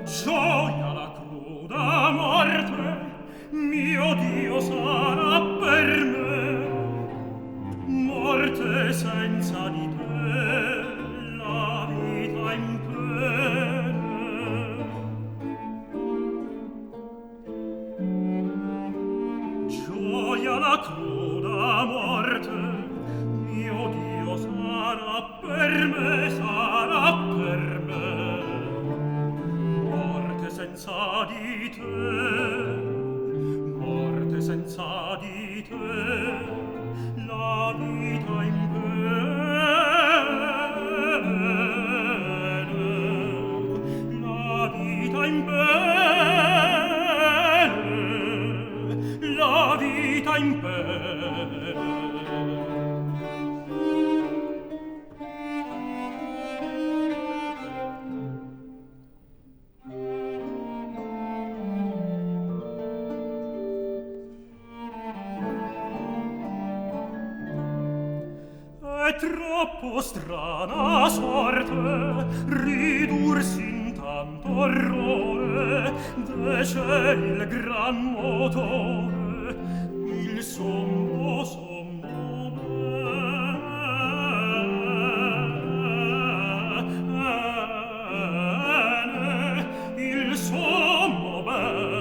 Gioia la cruda morte, mio Dio sarà per me, morte senza di te, la vita in pene. Gioia la cruda morte, mio Dio sarà per me, sarà per me, morte senza di te, morte senza di te, la vita in bene, la vita in bene, la vita in bene. È troppo strana sorte ridursi in tanto orrore, dece il gran motore, il sommo bene, il sommo bene.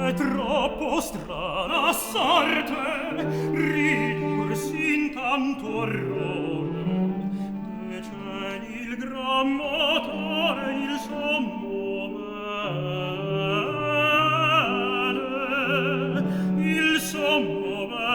È troppo strana sorte ridursi in tanto orrore, dece il gran motore, il sommo bene, il sommo bene.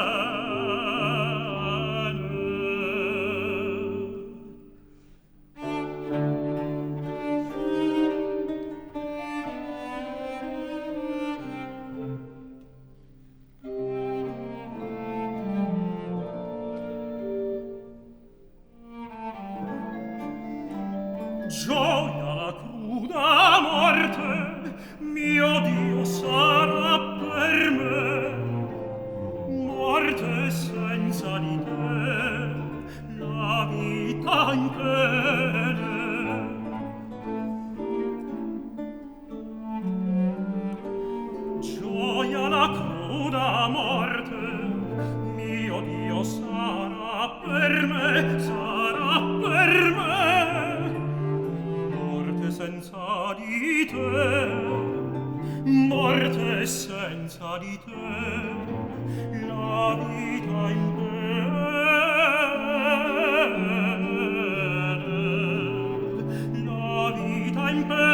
Gioia la cruda morte, mio Dio sarà per me, morte senza di te, la vita in pene. Gioia la cruda morte, mio Dio sarà per me, sarà per me, morte senza di te, morte senza di te, la vita in bene, la vita in bene.